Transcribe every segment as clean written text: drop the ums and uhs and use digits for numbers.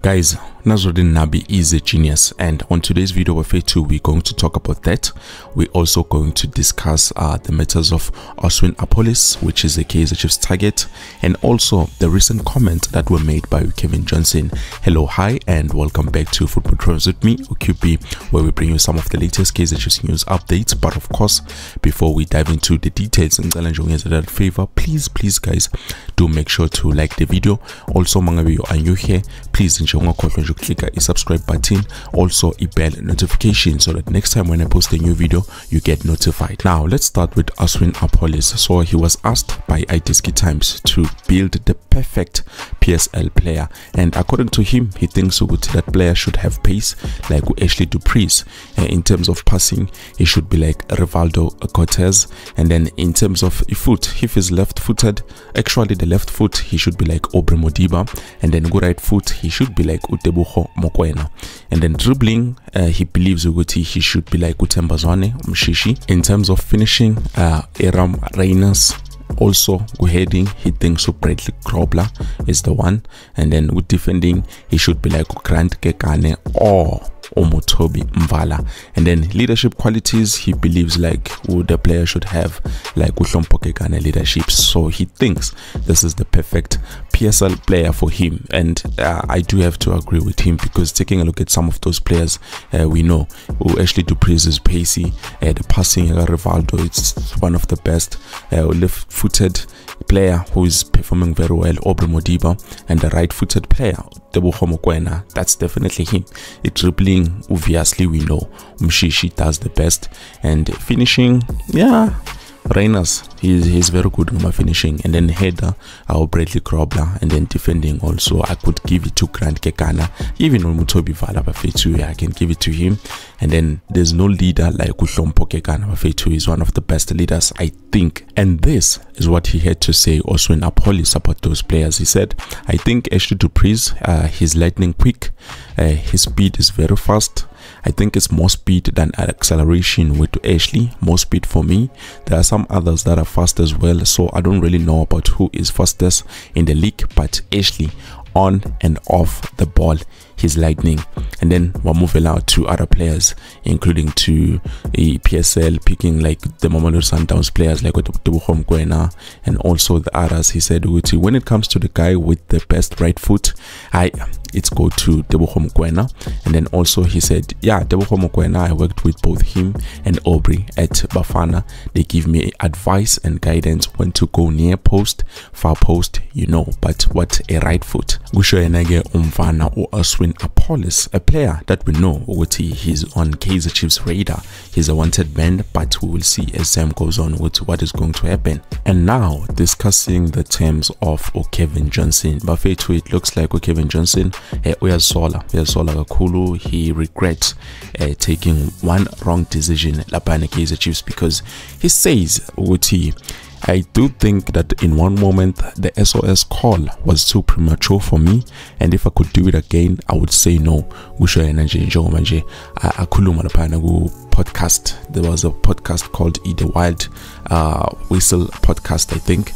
Guys, Nasreddine Nabi is a genius, and on today's video of A2 we're going to talk about that. We're also going to discuss the matters of Oswin Appollies, which is a Kaizer Chiefs target, and also the recent comments that were made by Kevin Johnson. Hello, hi, and welcome back to Football Trends with me, QB, where we bring you some of the latest Kaizer Chiefs news updates. But of course, before we dive into the details in that favor, please guys, do make sure to like the video. Also, mangabe you are new here, please click a subscribe button, also a bell notification, so that next time when I post a new video you get notified. Now let's start with Oswin Appollies. So he was asked by ITSK Times to build the perfect PSL player, and according to him, he thinks that player should have pace like Ashley Dupree's. In terms of passing, he should be like Rivaldo Cortez, and then in terms of foot, if he's left-footed, actually the left foot, he should be like Obre Modiba, and then go right foot, he should be like Utebuho Mokwena, and then dribbling, he believes he should be like Utembazwane Mshishi. In terms of finishing, Eram Reyners. Also, go heading, he thinks Bradley Grobler is the one, and then with defending, he should be like Grant Kekane or Omotobi Mvala. And then leadership qualities, he believes like the player should have like Uhlompo Kekane leadership. So he thinks this is the perfect PSL player for him, and I do have to agree with him, because taking a look at some of those players, we know Ashley Dupree's is pacey, the passing, Rivaldo, it's one of the best, left-footed player who is performing very well, Obre Modiba, and the right-footed player, Tebuho Mokwena, that's definitely him. Dribbling, obviously we know Mshishi does the best, and finishing, yeah, Reyners, he's very good in my finishing, and then header, our Bradley Grobler, and then defending also, I could give it to Grant Kekana, even on Mutobi Vala Bafetu, I can give it to him. And then there's no leader like Uhlompo Kekana Bafetu, is one of the best leaders, I think. And this is what he had to say also in Appollies about those players. He said, I think Ashley Dupree's, he's lightning quick, his speed is very fast. I think it's more speed than acceleration with Ashley, more speed for me. There are some others that are fast as well, so I don't really know about who is fastest in the league, but Ashley, on and off the ball, he's lightning. And then we're moving out to other players, including to a PSL, picking like the Mamelodi Sundowns players like Tebuho Mokwena and also the others. He said, when it comes to the guy with the best right foot, it's go to Tebuho Mokwena. And then also he said, yeah, Tebuho Mokwena, I worked with both him and Aubrey at Bafana. They give me advice and guidance when to go near post, far post, you know, but what a right foot. Umfana or Oswin Appollies, a player that we know he's on Kaizer Chiefs radar. He's a wanted man, but we will see as time goes on what is going to happen. And now discussing the terms of Kevin Johnson. Bafethu, it looks like Kevin Johnson, he regrets taking one wrong decision at Kaizer Chiefs, because he says I do think that in one moment the SOS call was too premature for me, and if I could do it again, I would say no. Podcast, there was a podcast called The Wild Whistle podcast, I think.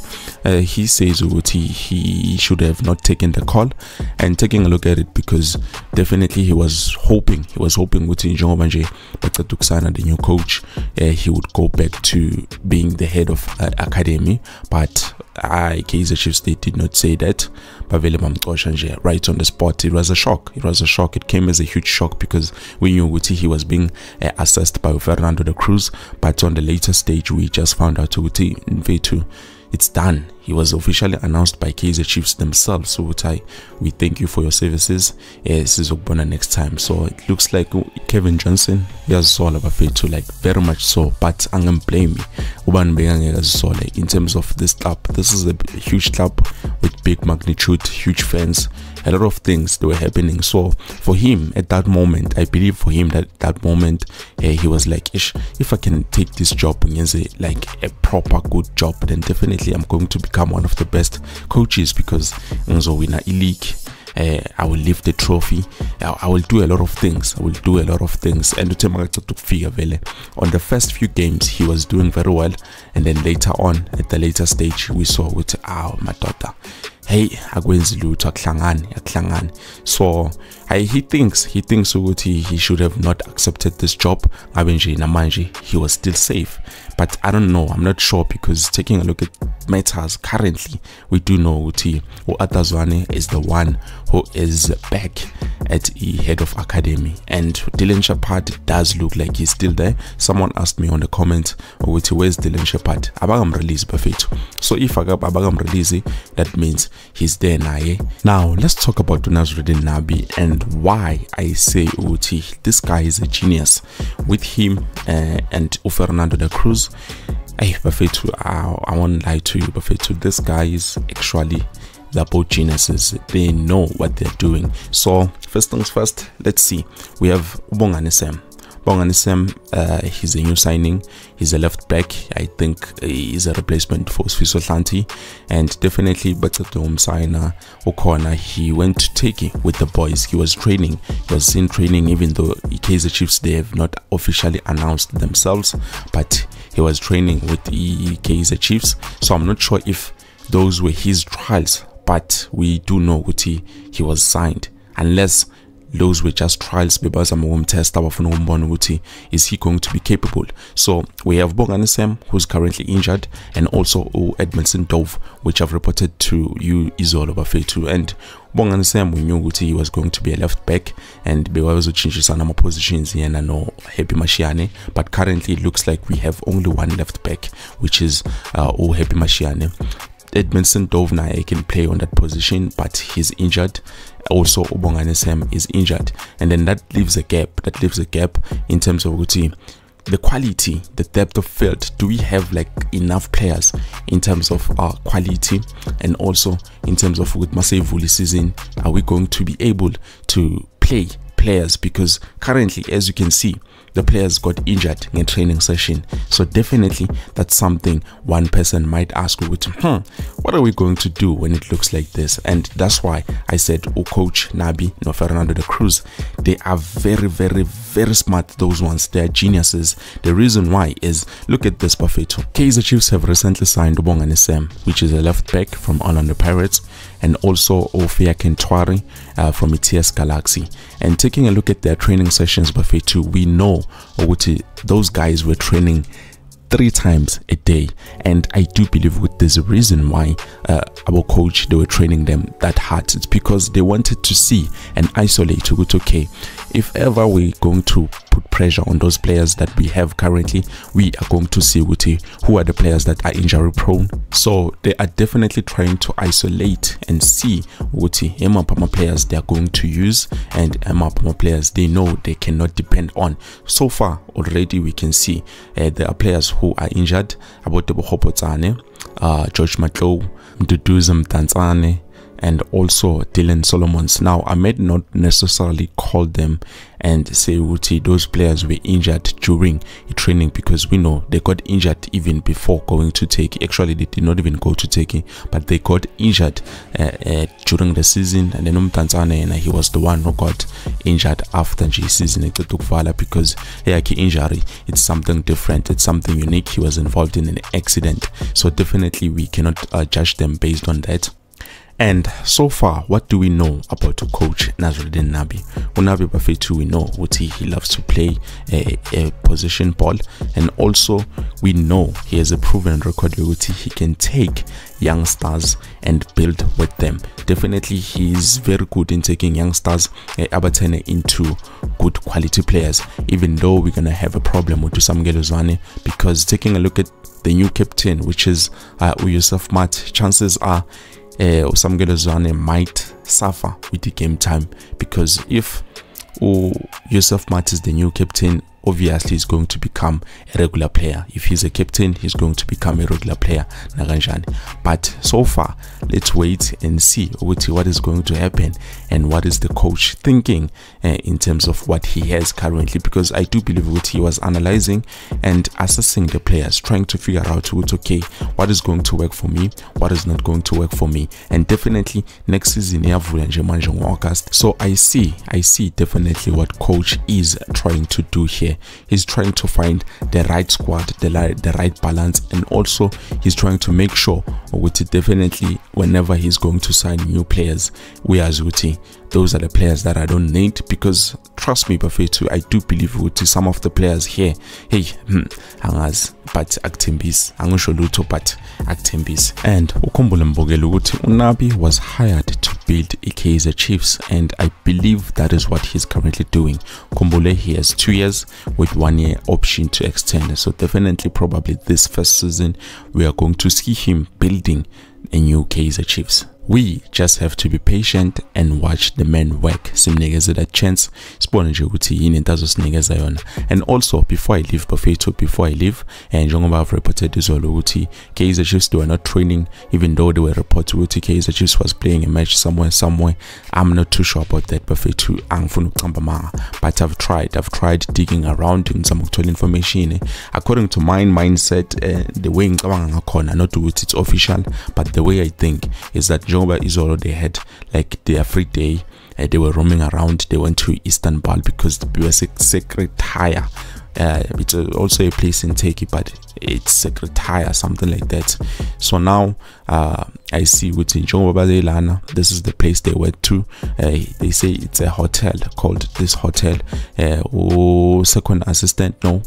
He says he should have not taken the call, and taking a look at it, because definitely he was hoping with the new coach, he would go back to being the head of academy, but Kaizer Chiefs, they did not say that. Right on the spot, it was a shock. It came as a huge shock, because we knew he was being assessed by Fernando de Cruz, but on the later stage we just found out it's done. He was officially announced by Kaizer Chiefs themselves. So we thank you for your services. This is Obona next time. So it looks like Kevin Johnson, yes, all about Fetu, like very much so. But I'm gonna blame me. In terms of this club, this is a huge club with big magnitude, huge fans, a lot of things that were happening. So for him at that moment, I believe for him that moment, he was like, if I can take this job and like a proper good job, then definitely I'm going to become one of the best coaches, because I'm going to win a league. I will lift the trophy. I will do a lot of things. And on the first few games he was doing very well, and then later on at the later stage we saw with my daughter, hey akwenzi lutho akuhlangani. So he thinks ukuthi he should have not accepted this job ngabe nje namanje he was still safe. But I don't know, I'm not sure, because taking a look at matters currently, we do know ukuthi uAtazwane is the one who is back at the head of academy, and Dylan Shepard does look like he's still there. Someone asked me on the comment ukuthi where's Dylan Shepard, abagam release bafethu. So if abagam release, that means he's there naye. Now let's talk about Nasreddine Nabi and why I say ukuthi this guy is a genius. With him and Fernando da Cruz, I won't lie to you, Bafetu, this guy is actually, they're both geniuses. They know what they're doing. So first things first, let's see. We have Bongani. He's a new signing. He's a left back. I think he's a replacement for Swiso Hlanti, and definitely Batsatom signer O'Connor. He went to Turkey with the boys. He was training. He was in training, even though Kaizer Chiefs, they have not officially announced themselves, but he was training with the Kaizer Chiefs. So I'm not sure if those were his trials, but we do know that he was signed, unless those were just trials because I'm going to test is he going to be capable. So we have Bongani who's currently injured, and also Edmondson Dove, which I've reported to you is all over Fetu. And Bongani, we knew he was going to be a left back, and we also changed some positions here and no Happy Mashiane, but currently it looks like we have only one left back, which is Happy Mashiane. Edmondson Dove can play on that position, but he's injured. Also Bongani is injured, and then that leaves a gap. In terms of the quality, the depth of field. Do we have like enough players in terms of quality, and also in terms of with Masevuli season, are we going to be able to play players? Because currently, as you can see, the players got injured in a training session. So definitely that's something one person might ask, what are we going to do when it looks like this? And that's why I said Coach Nabi, Fernando da Cruz, they are very, very, very smart. Those ones, they are geniuses. The reason why is, look at this, Buffeto. Kaizer Chiefs have recently signed Bongani, which is a left back from Orlando Pirates, and also Ofia Kentwari from ETS Galaxy. And taking a look at their training sessions, Buffeto, we know those guys were training 3 times a day, and I do believe there's a reason why our coach, they were training them that hard. It's because they wanted to see and isolate okay, if ever we're going to put pressure on those players that we have currently, we are going to see who are the players that are injury prone. So they are definitely trying to isolate and see what players they are going to use, and players they know they cannot depend on. So far already we can see there are players who are injured, about the George Matlow, Mduduza Mtanzane, and also Dylan Solomons. Now I might not necessarily call them and say those players were injured during training, because we know they got injured even before going to Turkey. Actually they did not even go to Turkey, but they got injured during the season, and then Mtanzane, he was the one who got injured after the season because injury, it's something different, it's something unique. He was involved in an accident, so definitely we cannot judge them based on that. And so far, what do we know about Coach Nasreddine Nabi? Nabi Bafetu, we know he loves to play a position ball, and also we know he has a proven record where he can take youngsters and build with them. Definitely he is very good in taking youngsters into good quality players, even though we're gonna have a problem with Usamgelo Zwane, because taking a look at the new captain, which is Yusuf Mat, chances are Usamgelo Zwane might suffer with the game time, because if Yusuf Mat is the new captain, obviously he's going to become a regular player. If he's a captain, he's going to become a regular player. But so far, let's wait and see what is going to happen and what is the coach thinking in terms of what he has currently, because I do believe he was analyzing and assessing the players, trying to figure out okay, what is going to work for me, what is not going to work for me. And definitely next season August. So I see definitely what coach is trying to do here. here. He's trying to find the right squad, the right balance, and also he's trying to make sure with it definitely whenever he's going to sign new players, we as Uti, those are the players that I don't need, because trust me Bafethu, I do believe Uti, some of the players here, hey, angaz but actimbis, angisho lutho but actimbis. And ukhumbule mbokela ukuthi uNabi was hired to build a Kaizer Chiefs, and I believe that is what he's currently doing. Kumbule, he has 2 years with 1 year option to extend, so definitely probably this first season we are going to see him building a new Kaizer Chiefs. We just have to be patient and watch the men work. Simnikeze that chance. Sibone nje ukuthi yini into azosinikeza yona. And also before I leave Bafethu, and njengoba I've reported izolo ukuthi Kaizer Chiefs, they were not training, even though they were reported ukuthi Kaizer Chiefs was playing a match somewhere. I'm not too sure about that Bafethu, angifuna ukuchamba manga, but I've tried digging around in some actual information. According to my mindset, the way ngicabanga ngakhona, not ukuthi it's official, but the way I think is that Izolo, they had like their free day, they were roaming around, they went to Istanbul because the Secretariat, it's also a place in Turkey, but it's Secretariat, something like that. So now I see with Lana, this is the place they went to. They say it's a hotel called this hotel.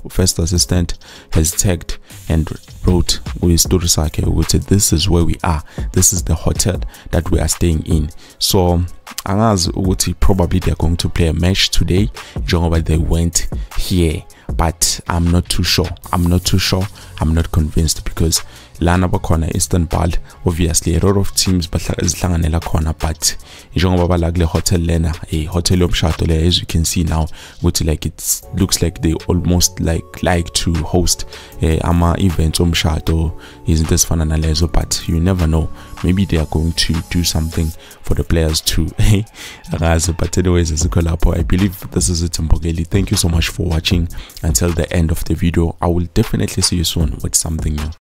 First assistant has tagged and wrote this is where we are, this is the hotel that we are staying in. So angazi probably they're going to play a match today njengoba they went here, but I'm not too sure, I'm not convinced, because lana bakhona Istanbul, obviously a lot of teams bazihlanganela khona, but njengoba balakule hotel lena, a hotel yomshado le, as you can see now, ukuthi like it looks like they almost like to host ama events omshado, izinto ezifana nalezo, but you never know, maybe they are going to do something for the players too. But anyways, I believe this is it, Mbogeli. Thank you so much for watching until the end of the video. I will definitely see you soon with something new.